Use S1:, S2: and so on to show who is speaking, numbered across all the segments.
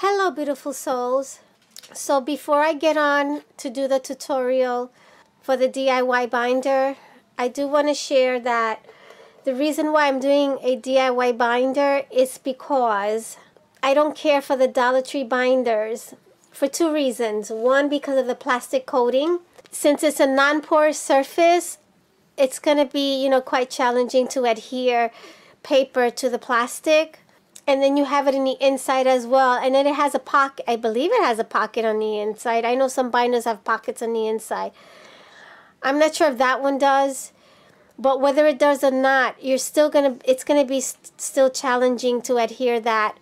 S1: Hello beautiful souls. So before I get on to do the tutorial for the DIY binder, I do want to share that the reason why I'm doing a DIY binder is because I don't care for the Dollar Tree binders for two reasons. One, because of the plastic coating. Since it's a non-porous surface, it's going to be, quite challenging to adhere paper to the plastic. And then you have it in the inside as well. And then it has a pocket. I believe it has a pocket on the inside. I know some binders have pockets on the inside. I'm not sure if that one does. But whether it does or not, it's going to be still challenging to adhere that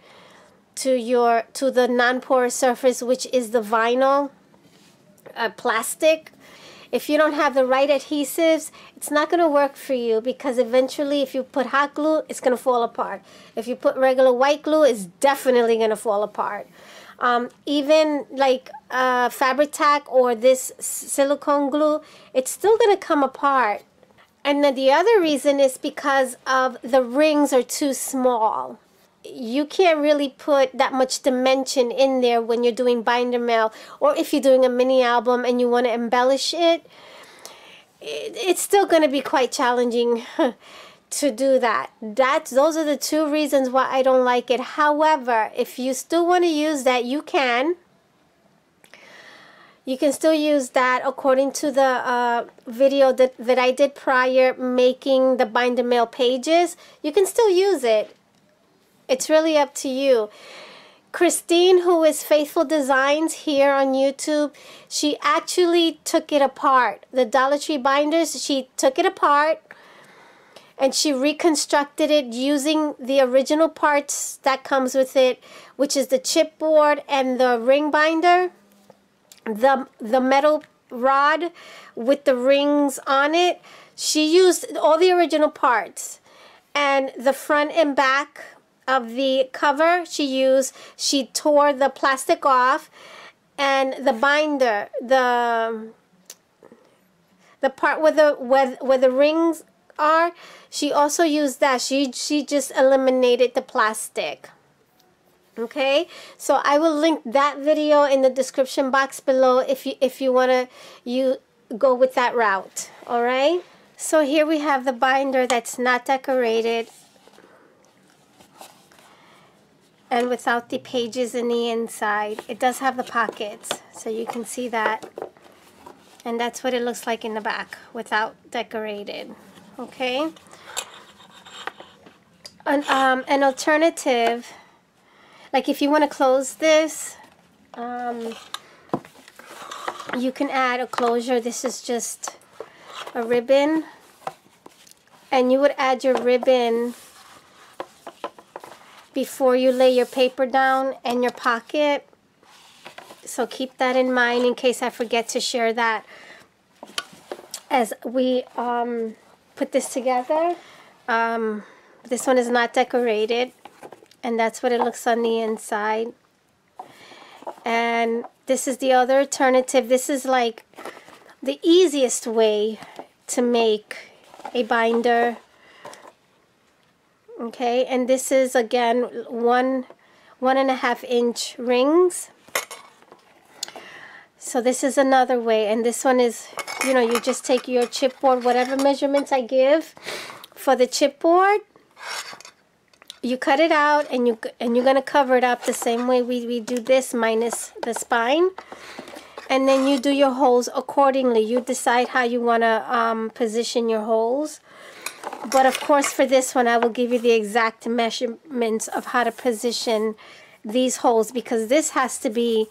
S1: to the non-porous surface, which is the vinyl plastic. If you don't have the right adhesives, it's not going to work for you, because eventually if you put hot glue, it's going to fall apart. If you put regular white glue, it's definitely going to fall apart. Even like fabric tack or this silicone glue, it's still going to come apart. And then the other reason is because of the rings are too small. You can't really put that much dimension in there when you're doing binder mail, or if you're doing a mini album and you want to embellish it, it's still going to be quite challenging to do that. Those are the two reasons why I don't like it. However, if you still want to use that, you can. You can still use that according to the video that I did prior, making the binder mail pages. You can still use it. It's really up to you. Christine, who is Faithful Designs here on YouTube, she actually took it apart. The Dollar Tree binders, she took it apart and she reconstructed it using the original parts that comes with it, which is the chipboard and the ring binder, the metal rod with the rings on it. She used all the original parts, and the front and back of the cover she tore the plastic off, and the binder, the part where the rings are, she also used that. She just eliminated the plastic. Okay, so I will link that video in the description box below if you want to go with that route. All right, so here we have the binder that's not decorated and without the pages in the inside. It does have the pockets, so you can see that, and that's what it looks like in the back without decorated. Okay, an alternative, like if you want to close this, you can add a closure. This is just a ribbon, and you would add your ribbon before you lay your paper down and your pocket. So keep that in mind in case I forget to share that as we put this together. This one is not decorated, and that's what it looks on the inside. And this is the other alternative. This is like the easiest way to make a binder. Okay, and this is again 1.5 inch rings. So this is another way, and this one is, you just take your chipboard, whatever measurements I give for the chipboard, you cut it out, and you're gonna cover it up the same way we do this, minus the spine, and then you do your holes accordingly. You decide how you wanna position your holes. But of course, for this one, I will give you the exact measurements of how to position these holes, because this has to be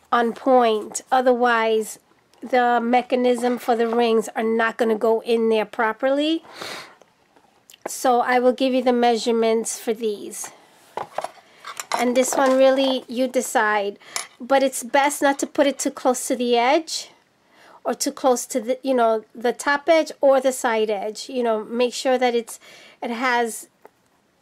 S1: on point. Otherwise, the mechanism for the rings are not going to go in there properly. So I will give you the measurements for these. And this one, really, you decide. But it's best not to put it too close to the edge, or too close to the, the top edge or the side edge. Make sure that it has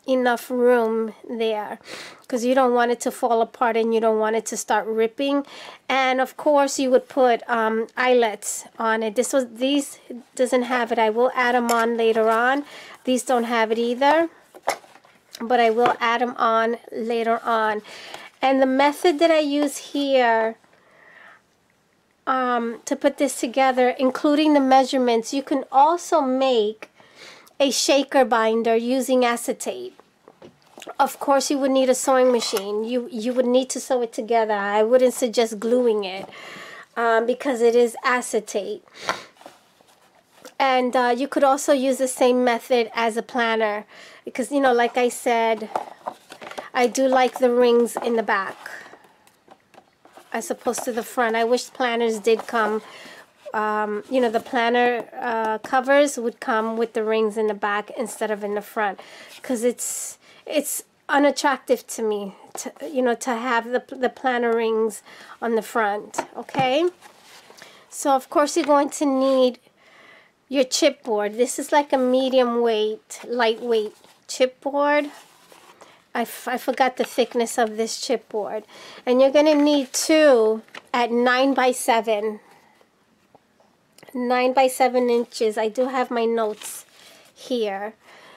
S1: enough room there, because you don't want it to fall apart and you don't want it to start ripping. And of course, you would put eyelets on it. These doesn't have it. I will add them on later on. These don't have it either, but I will add them on later on. And the method that I use here to put this together, including the measurements, you can also make a shaker binder using acetate. Of course, you would need a sewing machine. You would need to sew it together. I wouldn't suggest gluing it because it is acetate. And you could also use the same method as a planner because, you know, like I said, I do like the rings in the back as opposed to the front. I wish planners did come, you know, the planner covers would come with the rings in the back instead of in the front, because it's unattractive to me, you know, to have the planner rings on the front. Okay, so of course you're going to need your chipboard. This is like a medium weight, lightweight chipboard. I forgot the thickness of this chipboard. And you're going to need 2 at 9 by 7. 9 by 7 inches. I do have my notes here.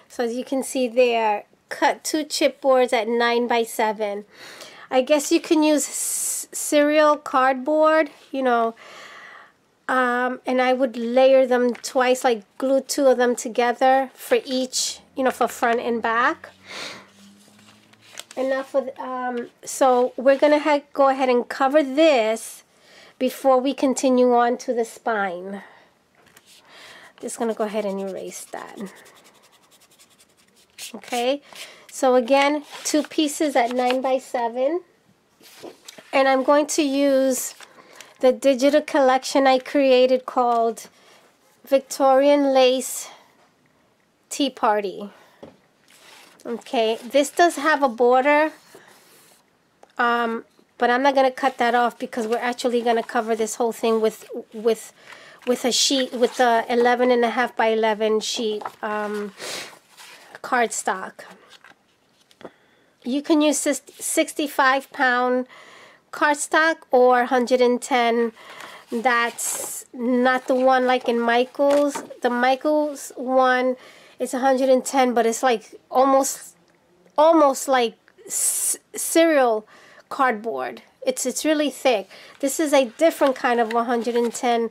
S1: So as you can see there, cut 2 chipboards at 9 by 7. I guess you can use cereal cardboard, you know, and I would layer them twice, like glue 2 of them together for each, you know, for front and back. And now for so we're gonna go ahead and cover this before we continue on to the spine. Just gonna go ahead and erase that. Okay, so again, 2 pieces at 9 by 7, and I'm going to use the digital collection I created called Victorian Lace Tea Party. Okay, this does have a border, but I'm not going to cut that off because we're actually going to cover this whole thing with a sheet, with the 11.5 by 11 sheet cardstock. You can use 65-pound cardstock or 110. That's not the one like in Michael's. The Michael's one, it's 110, but it's like almost like cereal cardboard. It's really thick. This is a different kind of 110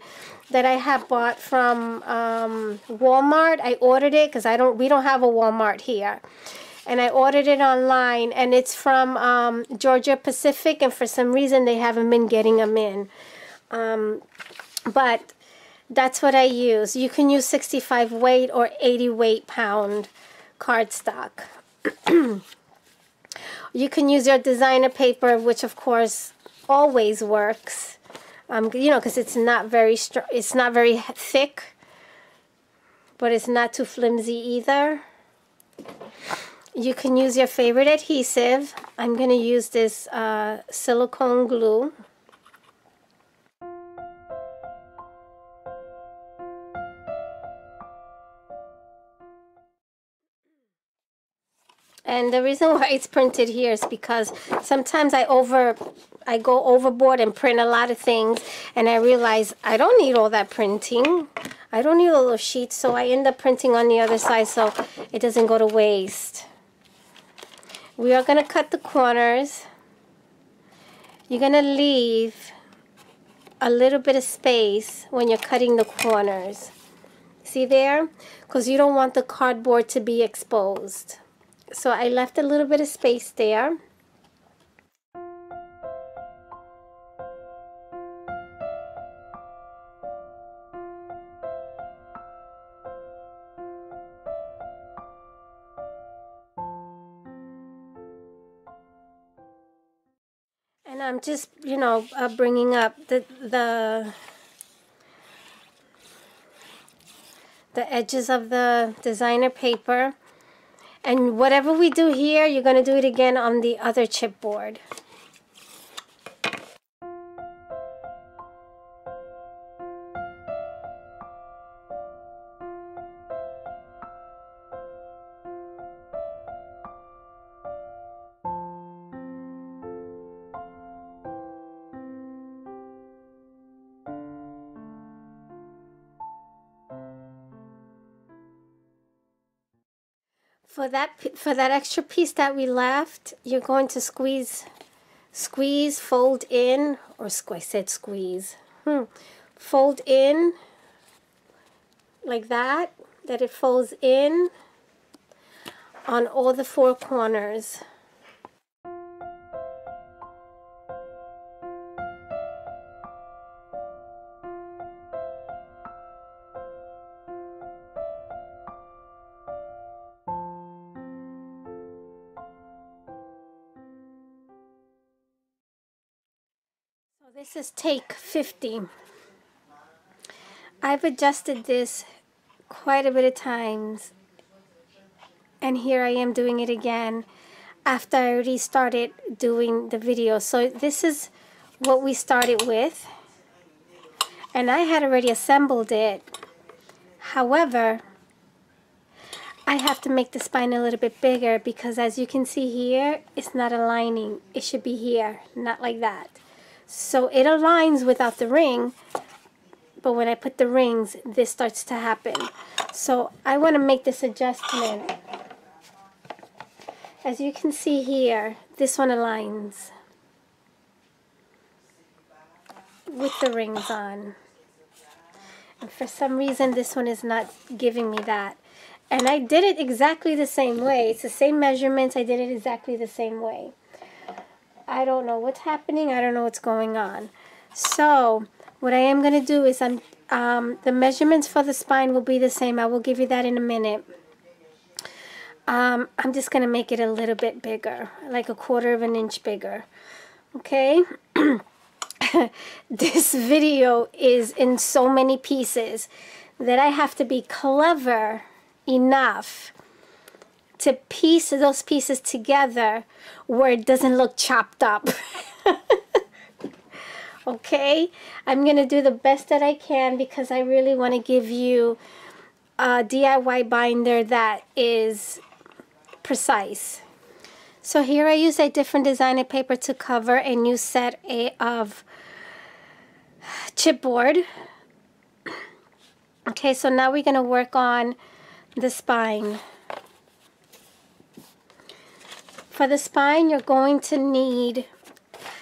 S1: that I have bought from Walmart. I ordered it because we don't have a Walmart here, and I ordered it online, and it's from Georgia Pacific, and for some reason they haven't been getting them in. But that's what I use. You can use 65 weight or 80 weight pound cardstock. You can use your designer paper, which of course always works. You know, because it's not very thick, but it's not too flimsy either. You can use your favorite adhesive. I'm going to use this silicone glue. And the reason why it's printed here is because sometimes I go overboard and print a lot of things, and I realize I don't need all that printing. I don't need all those sheets, so I end up printing on the other side so it doesn't go to waste. We are going to cut the corners. You're going to leave a little bit of space when you're cutting the corners. See there? Because you don't want the cardboard to be exposed. So I left a little bit of space there. And I'm just, you know, bringing up the edges of the designer paper. And whatever we do here, you're going to do it again on the other chipboard. For that extra piece that we left, you're going to squeeze squeeze, fold in, or I said squeeze. Fold in like that it folds in on all the four corners. So this is take 50. I've adjusted this quite a bit of times, and here I am doing it again after I already started doing the video. So this is what we started with, and I had already assembled it. However, I have to make the spine a little bit bigger because, as you can see here, it's not aligning. It should be here, not like that. So it aligns without the ring, but when I put the rings, this starts to happen. So I want to make this adjustment. As you can see here, this one aligns with the rings on. And for some reason, this one is not giving me that. And I did it exactly the same way. It's the same measurements. I did it exactly the same way. I don't know what's happening. I don't know what's going on. So what I am going to do is the measurements for the spine will be the same. I will give you that in a minute. I'm just going to make it a little bit bigger, like 1/4 of an inch bigger. Okay? This video is in so many pieces that I have to be clever enough to piece those pieces together where it doesn't look chopped up. Okay? I'm going to do the best that I can because I really want to give you a DIY binder that is precise. So here I use a different designer paper to cover a new set of chipboard. Okay, so now we're going to work on the spine. For the spine, you're going to need,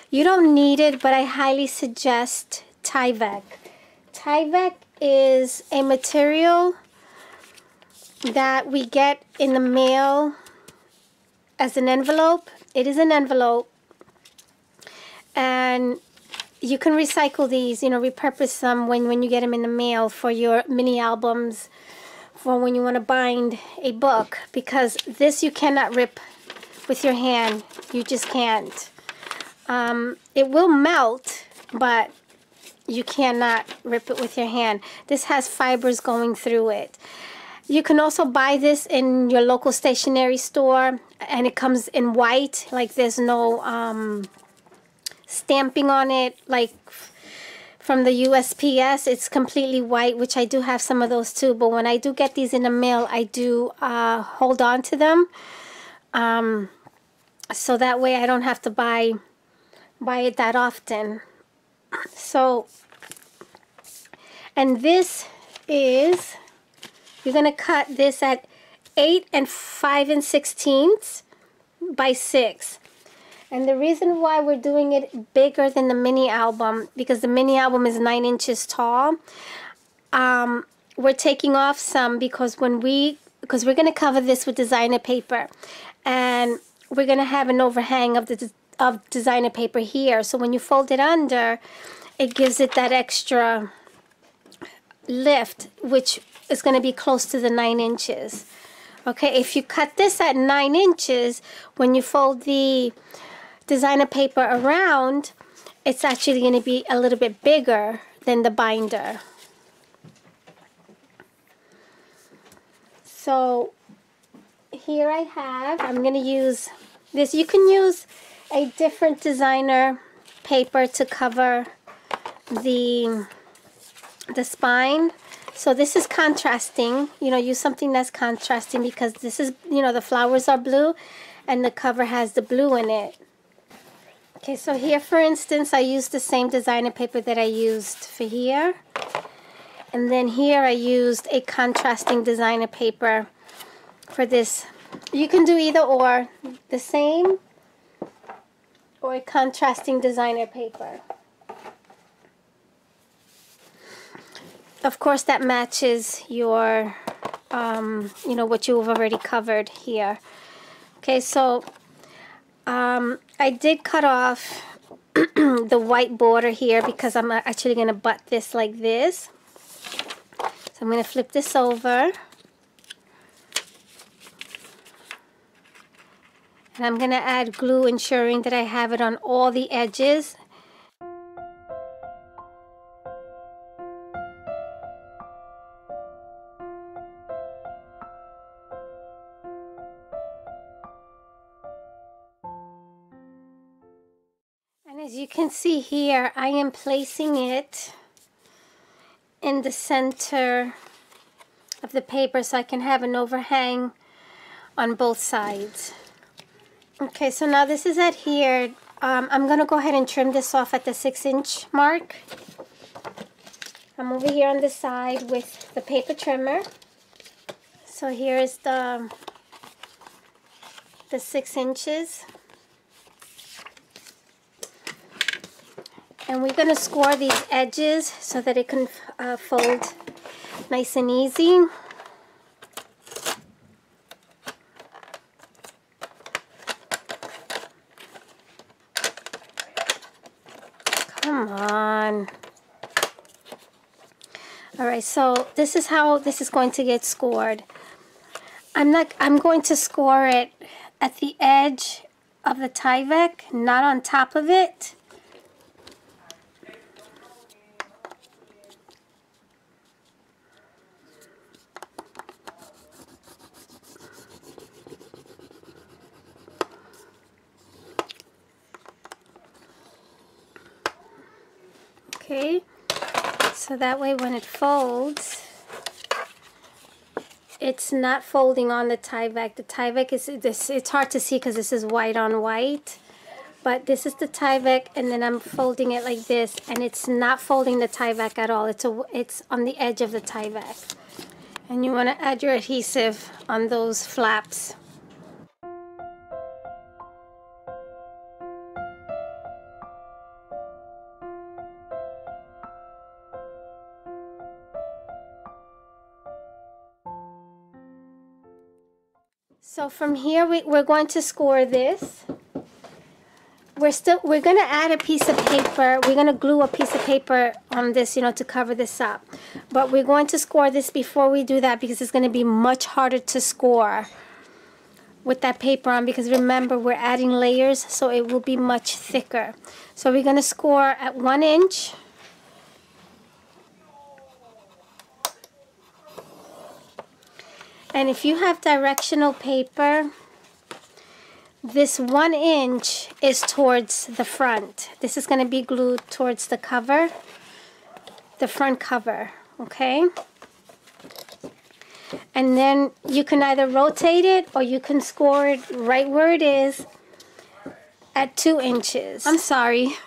S1: you don't need it, but I highly suggest Tyvek. Tyvek is a material that we get in the mail as an envelope. It is an envelope, and you can recycle these, you know, repurpose them when you get them in the mail for your mini albums, for when you want to bind a book, because this you cannot rip with your hand. You just can't. It will melt, but you cannot rip it with your hand. This has fibers going through it. You can also buy this in your local stationery store, and it comes in white, like there's no stamping on it, like from the USPS. It's completely white, which I do have some of those too, but when I do get these in the mail, I do hold on to them, so that way I don't have to buy it that often. So, and this is, you're going to cut this at 8 5 1/16 by 6. And the reason why we're doing it bigger than the mini album, because the mini album is 9 inches tall, we're taking off some because because we're going to cover this with designer paper, and we're going to have an overhang of designer paper here. So when you fold it under, it gives it that extra lift, which is going to be close to the 9 inches. Okay, if you cut this at 9 inches, when you fold the designer paper around, it's actually going to be a little bit bigger than the binder. So here I have, I'm going to use this. You can use a different designer paper to cover the spine. So this is contrasting. You know, use something that's contrasting because this is, you know, the flowers are blue and the cover has the blue in it. Okay, so here, for instance, I used the same designer paper that I used for here. And then here I used a contrasting designer paper for this. You can do either or, the same or a contrasting designer paper. Of course, that matches your, you know, what you've already covered here. Okay, so I did cut off the white border here because I'm actually going to butt this like this. So I'm going to flip this over. And I'm going to add glue, ensuring that I have it on all the edges. And as you can see here, I am placing it in the center of the paper so I can have an overhang on both sides. Okay, so now this is adhered. I'm going to go ahead and trim this off at the 6-inch mark. I'm over here on the side with the paper trimmer. So here is the 6 inches. And we're going to score these edges so that it can fold nice and easy. Come on. All right, so this is how this is going to get scored. I'm going to score it at the edge of the Tyvek, not on top of it. Okay, so that way when it folds, it's not folding on the Tyvek. The Tyvek is this. It's hard to see because this is white on white, but this is the Tyvek, and then I'm folding it like this, and it's not folding the Tyvek at all. It's on the edge of the Tyvek, and you want to add your adhesive on those flaps. So from here we're going to score this. We're going to add a piece of paper. We're going to glue a piece of paper on this, you know, to cover this up. But we're going to score this before we do that because it's going to be much harder to score with that paper on, because remember, we're adding layers, so it will be much thicker. So we're going to score at 1 inch. And if you have directional paper, this 1 inch is towards the front. This is going to be glued towards the cover, the front cover, okay? And then you can either rotate it or you can score it right where it is at 2 inches. I'm sorry.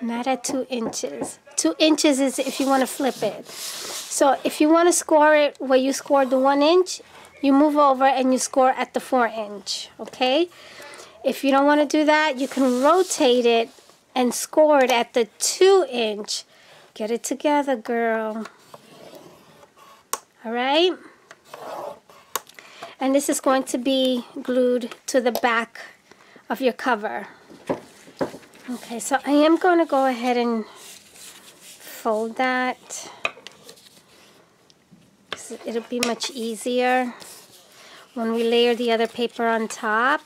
S1: Not at 2 inches. 2 inches is if you want to flip it. So if you want to score it where you scored the 1 inch, you move over and you score at the 4 inch, okay? If you don't want to do that, you can rotate it and score it at the 2 inch. Get it together, girl. All right? And this is going to be glued to the back of your cover. Okay, so I am going to go ahead and fold that. It'll be much easier when we layer the other paper on top.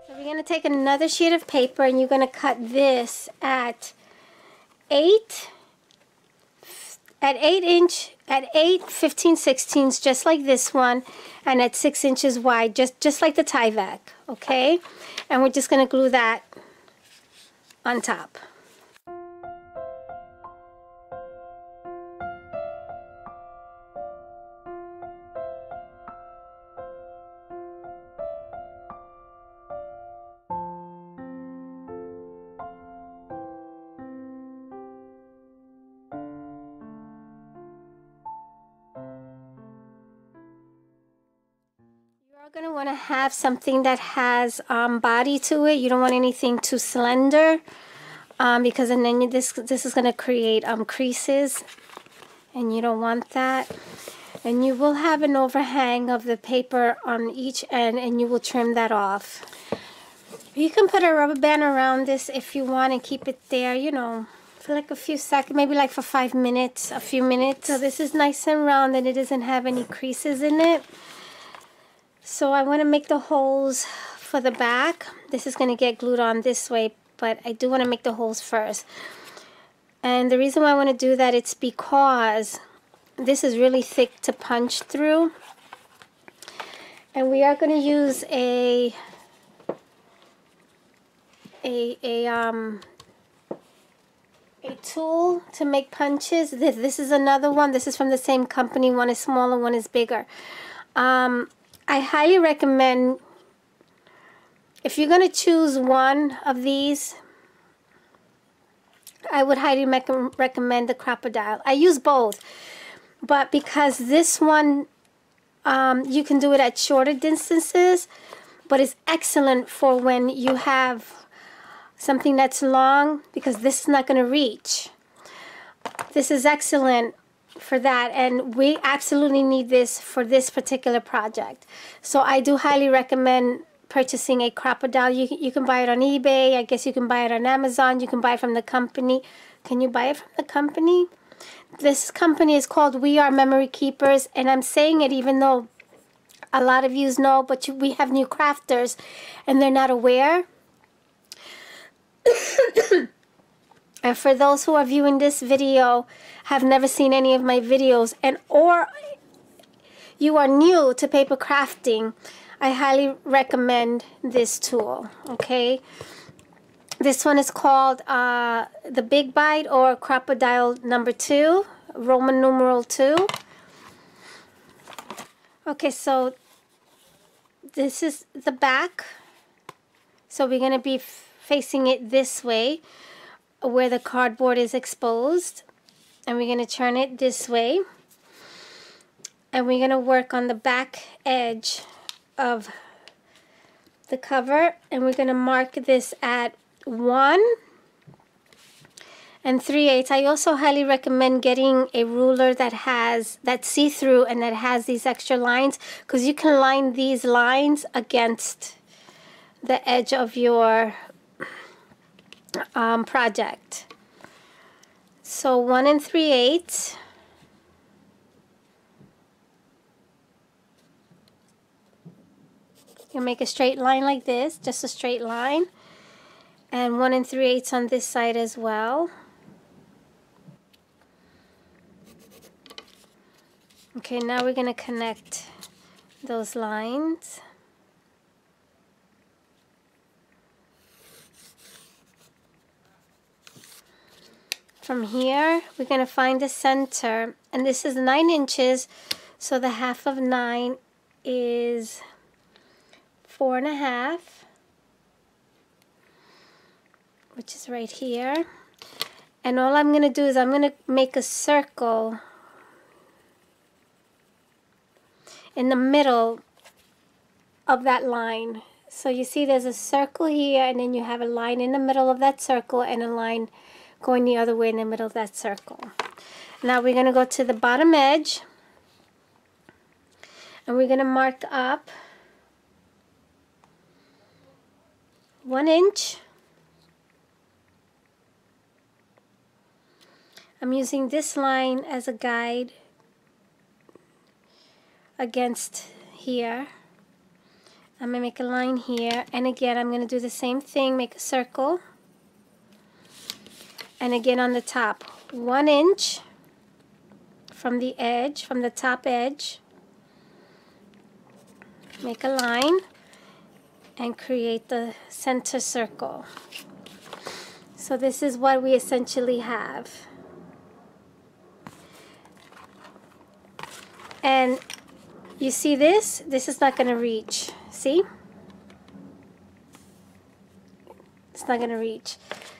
S1: So we're going to take another sheet of paper and you're going to cut this at 8 15/16, just like this one, and at 6 inches wide, just like the Tyvek, okay? And we're just going to glue that on top. are going to want to have something that has body to it. You don't want anything too slender because then this is going to create creases, and you don't want that. And you will have an overhang of the paper on each end, and you will trim that off. You can put a rubber band around this if you want and keep it there, you know, for like a few seconds, maybe like for 5 minutes, a few minutes. So this is nice and round and it doesn't have any creases in it. So I want to make the holes for the back. This is going to get glued on this way, but I do want to make the holes first. And the reason why I want to do that, it's because this is really thick to punch through. And we are going to use a tool to make punches. This is another one. This is from the same company. One is smaller, one is bigger. I highly recommend, if you're going to choose one of these, I would highly recommend the Crocodile. I use both, but because this one, you can do it at shorter distances, but it's excellent for when you have something that's long, because this is not going to reach. This is excellent for that, and we absolutely need this for this particular project. So I do highly recommend purchasing a Crocodile. You can buy it on eBay. I guess you can buy it on Amazon. You can buy it from the company. Can you buy it from the company? This company is called We Are Memory Keepers, and I'm saying it even though a lot of you know, but we have new crafters and they're not aware. And for those who are viewing this video, have never seen any of my videos, and or you are new to paper crafting, I highly recommend this tool. Okay, this one is called the Big Bite, or Crocodile number 2, Roman numeral 2. Okay, so this is the back. So we're going to be facing it this way, where the cardboard is exposed, and we're going to turn it this way, and we're going to work on the back edge of the cover, and we're going to mark this at 1 3/8. I also highly recommend getting a ruler that's see-through and that has these extra lines, because you can line these lines against the edge of your project. So 1 3/8. You make a straight line like this, just a straight line, and 1 3/8 on this side as well. Okay, now we're going to connect those lines. From here, we're going to find the center, and this is 9 inches, so the half of 9 is 4.5, which is right here. And all I'm going to do is I'm going to make a circle in the middle of that line. So you see there's a circle here, and then you have a line in the middle of that circle and a line going the other way in the middle of that circle. Now we're going to go to the bottom edge, and we're going to mark up 1 inch. I'm using this line as a guide against here. I'm going to make a line here, and again I'm going to do the same thing, make a circle. And again on the top, 1 inch from the edge, from the top edge, make a line and create the center circle. So this is what we essentially have. And you see this? This is not going to reach. See? It's not going to reach.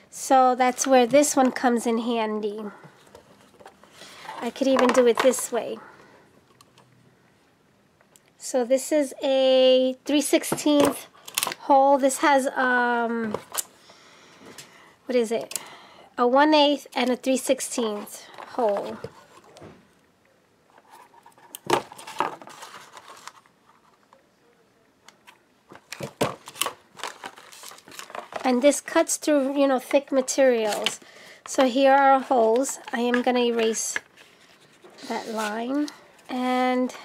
S1: So that's where this one comes in handy. I could even do it this way. So this is a 3/16 hole. This has what is it? A 1/8 and a 3/16 hole. And this cuts through, you know, thick materials. So here are our holes. I am going to erase that line. And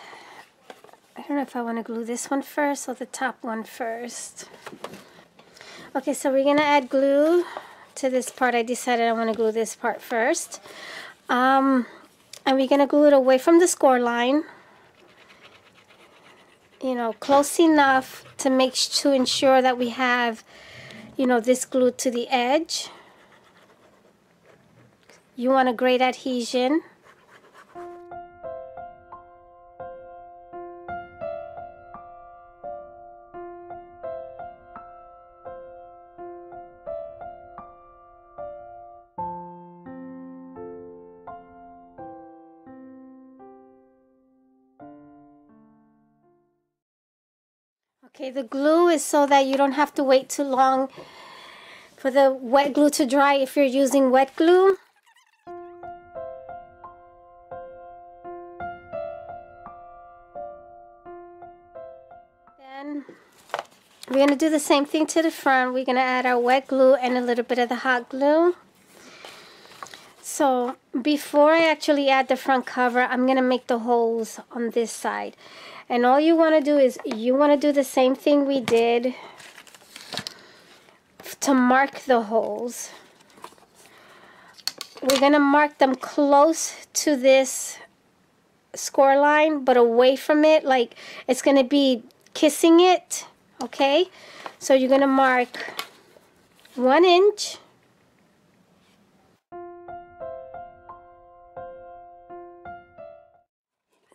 S1: I don't know if I want to glue this one first or the top one first. Okay, so we're going to add glue to this part. I decided I want to glue this part first. And we're going to glue it away from the score line. You know, close enough to ensure that we have, you know, this glued to the edge. You want a great adhesion. Okay, the glue is so that you don't have to wait too long for the wet glue to dry if you're using wet glue. Then we're going to do the same thing to the front. We're going to add our wet glue and a little bit of the hot glue. So before I actually add the front cover, I'm going to make the holes on this side. And all you want to do is you want to do the same thing we did to mark the holes. We're going to mark them close to this score line, but away from it, like it's going to be kissing it, okay? So you're going to mark 1 inch.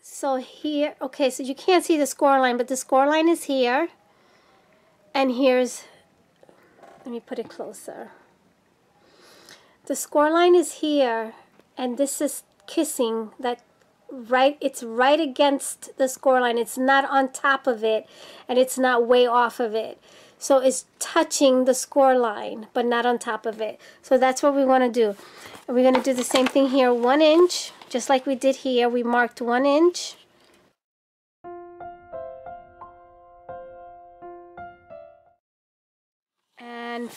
S1: So here, okay, so you can't see the score line, but the score line is here. And here's, let me put it closer. The score line is here, and this is kissing that right, it's right against the score line. It's not on top of it, and it's not way off of it. So it's touching the score line, but not on top of it. So that's what we want to do. And we're going to do the same thing here, 1 inch. Just like we did here, we marked 1 inch. And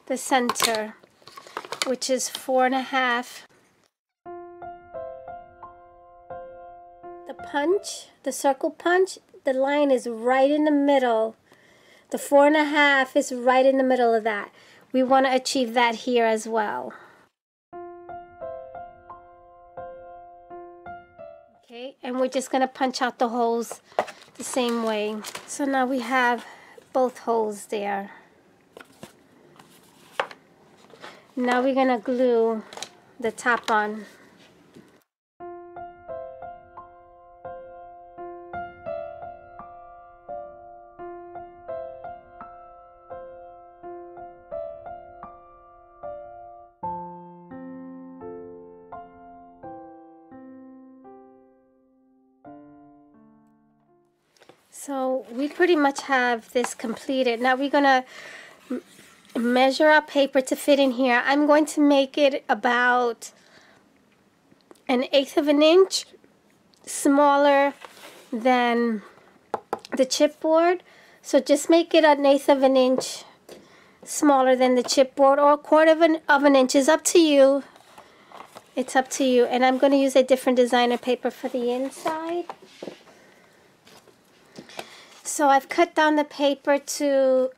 S1: the center, which is 4.5. The punch, the circle punch, the line is right in the middle. The 4.5 is right in the middle of that. We want to achieve that here as well. Okay, and we're just going to punch out the holes the same way. So now we have both holes there. Now we're going to glue the top on. So we pretty much have this completed. Now we're going to measure our paper to fit in here. I'm going to make it about 1/8 of an inch smaller than the chipboard. So just make it 1/8 of an inch smaller than the chipboard, or 1/4 of an inch is up to you. It's up to you. And I'm going to use a different designer paper for the inside. So I've cut down the paper to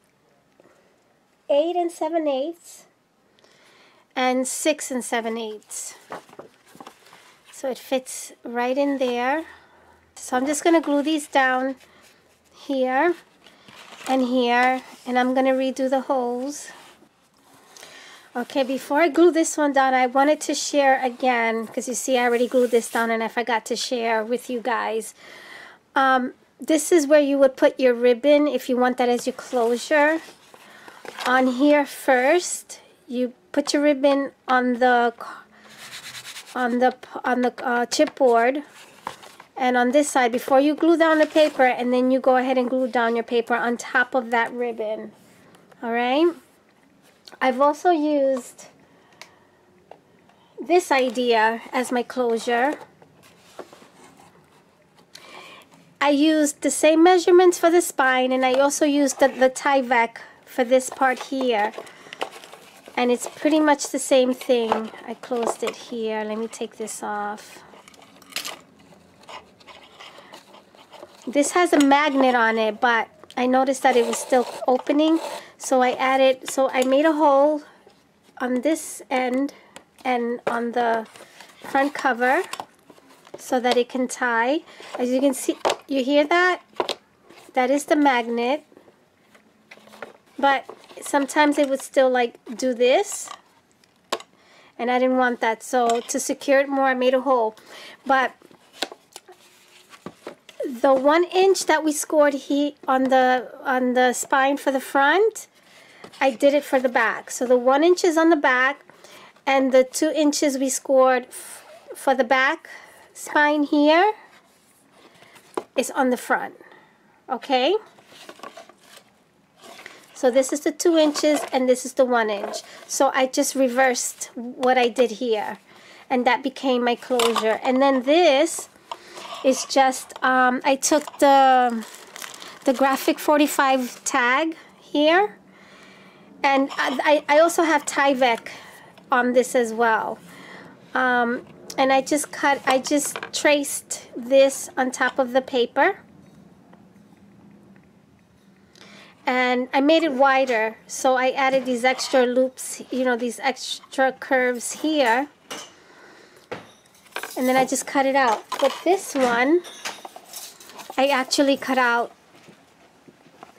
S1: 8 7/8 and 6 7/8. So it fits right in there. So I'm just going to glue these down here and here, and I'm going to redo the holes. Okay, before I glue this one down, I wanted to share again, because you see I already glued this down and I forgot to share with you guys. This is where you would put your ribbon if you want that as your closure. On here first, you put your ribbon on the chipboard, And on this side, before you glue down the paper, and then you go ahead and glue down your paper on top of that ribbon. All right. I've also used this idea as my closure. I used the same measurements for the spine, and I also used the Tyvek for this part here. And it's pretty much the same thing. I closed it here. Let me take this off. This has a magnet on it, but I noticed that it was still opening, so I made a hole on this end and on the front cover so that it can tie. As you can see, you hear that? That is the magnet, but sometimes it would still like do this, and I didn't want that, so to secure it more I made a hole. But the 1 inch that we scored here on the spine for the front, I did it for the back. So the 1 inch is on the back, and the 2 inches we scored for the back spine here is on the front. Okay? So this is the 2 inches and this is the 1 inch. So I just reversed what I did here, and that became my closure. And then this is just, I took the graphic 45 tag here, and I also have Tyvek on this as well. And I just traced this on top of the paper. And I made it wider, so I added these extra loops, you know, these extra curves here. And then I just cut it out. But this one, I actually cut out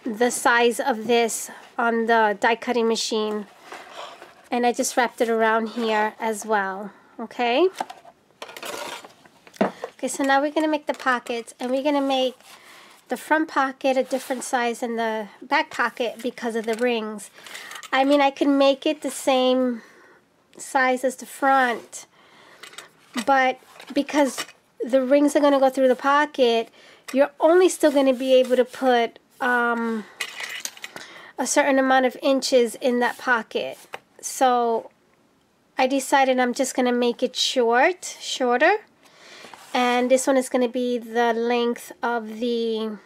S1: the size of this on the die cutting machine. And I just wrapped it around here as well. Okay? Okay, so now we're going to make the pockets, and we're going to make the front pocket a different size than the back pocket because of the rings. I mean, I can make it the same size as the front, but because the rings are going to go through the pocket, you're only still going to be able to put a certain amount of inches in that pocket. So I decided I'm just going to make it shorter. And this one is going to be the length of the,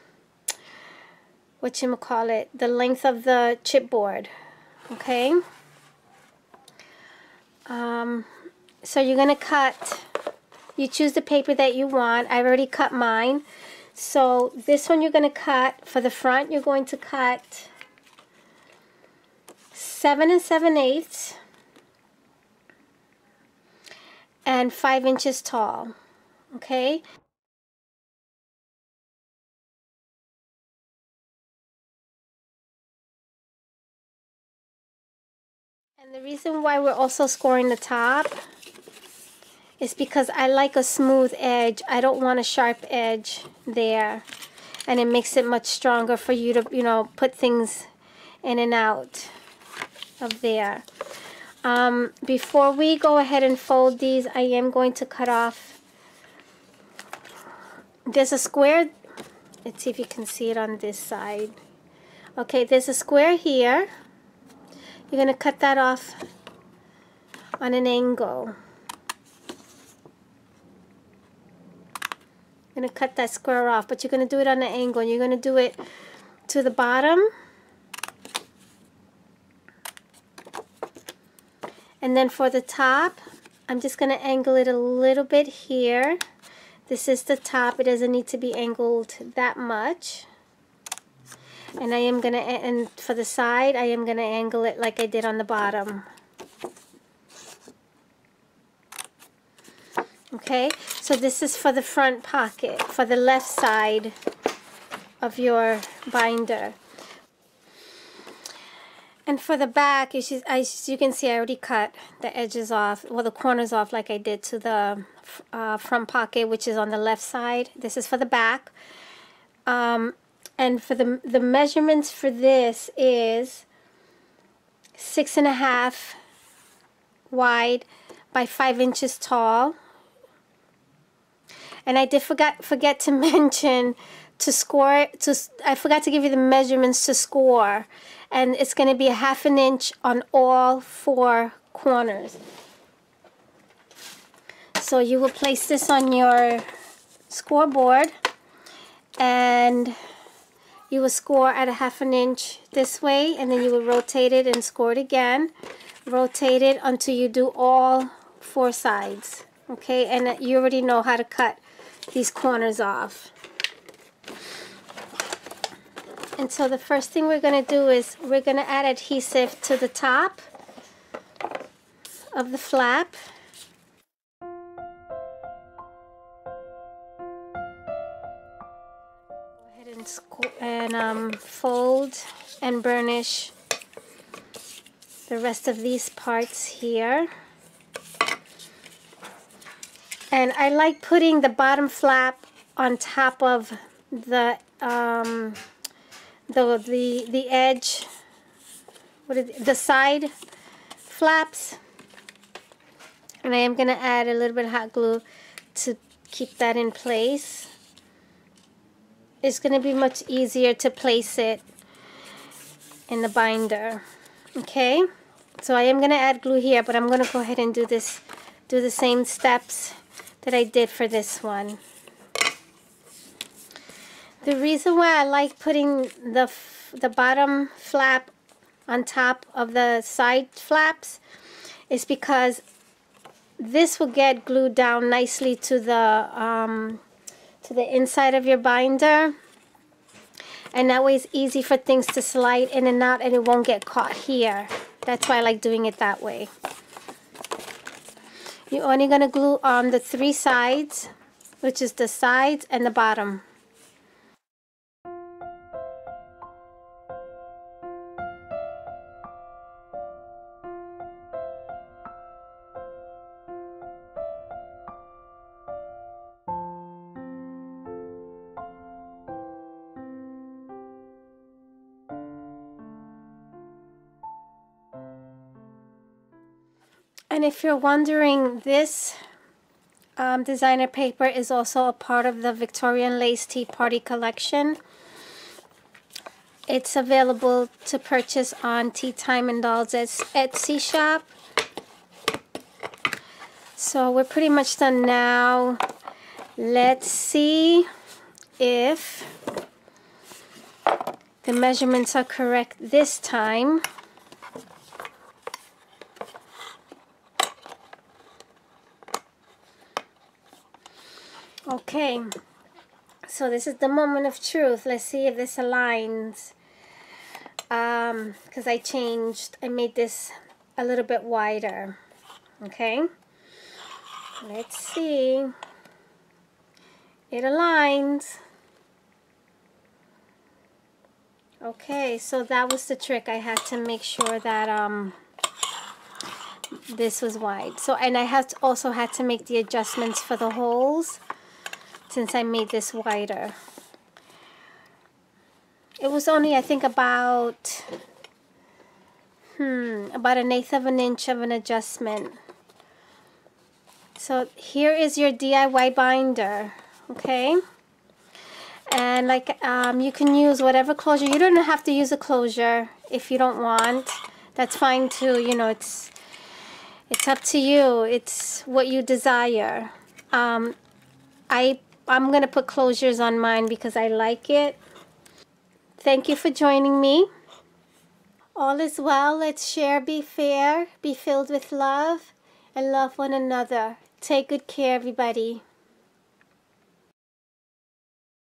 S1: the length of the chipboard. Okay. So you're going to cut, you choose the paper that you want. I've already cut mine. So this one you're going to cut, for the front, you're going to cut 7 7/8 and 5 inches tall. Okay. And the reason why we're also scoring the top is because I like a smooth edge. I don't want a sharp edge there. And it makes it much stronger for you to, you know, put things in and out of there. Before we go ahead and fold these, I am going to cut off. There's a square. Let's see if you can see it on this side. Okay, there's a square here. You're going to cut that off on an angle. You're going to cut that square off, but you're going to do it on an angle. And you're going to do it to the bottom. And then for the top, I'm just going to angle it a little bit here. This is the top. It doesn't need to be angled that much. And I am going to, and for the side, I am going to angle it like I did on the bottom. Okay, so this is for the front pocket, for the left side of your binder. And for the back, as you can see, I already cut the edges off, well, the corners off like I did to the front pocket, which is on the left side. This is for the back. And for the measurements for this is 6.5 wide by 5 inches tall. And I did forget to mention to score, I forgot to give you the measurements to score. And it's going to be 1/2 inch on all 4 corners. So you will place this on your scoreboard, and you will score at 1/2 inch this way, and then you will rotate it and score it again. Rotate it until you do all 4 sides. Okay, and you already know how to cut these corners off. And so the first thing we're going to do is we're going to add adhesive to the top of the flap. Go ahead and fold and burnish the rest of these parts here. And I like putting the bottom flap on top of the edge, the side flaps. And I am going to add a little bit of hot glue to keep that in place. It's going to be much easier to place it in the binder. Okay, so I am going to add glue here, but I'm going to go ahead and do the same steps that I did for this one. The reason why I like putting the bottom flap on top of the side flaps is because this will get glued down nicely to the inside of your binder, and that way it's easy for things to slide in and out, and it won't get caught here. That's why I like doing it that way. You're only going to glue on the 3 sides, which is the sides and the bottom. And if you're wondering, this designer paper is also a part of the Victorian Lace Tea Party collection. It's available to purchase on Teatime and Dolls' Etsy shop. So we're pretty much done now. Let's see if the measurements are correct this time. Okay, so this is the moment of truth. Let's see if this aligns. Because I made this a little bit wider. Okay, let's see. It aligns. Okay, so that was the trick. I had to make sure that this was wide. So, and I also had to make the adjustments for the holes, since I made this wider. It was only, I think, about 1/8 of an inch of an adjustment. So here is your DIY binder, okay? And like you can use whatever closure. You don't have to use a closure if you don't want. That's fine too. You know, it's up to you. It's what you desire. I'm going to put closures on mine because I like it. Thank you for joining me. All is well. Let's share, be fair, be filled with love, and love one another. Take good care, everybody.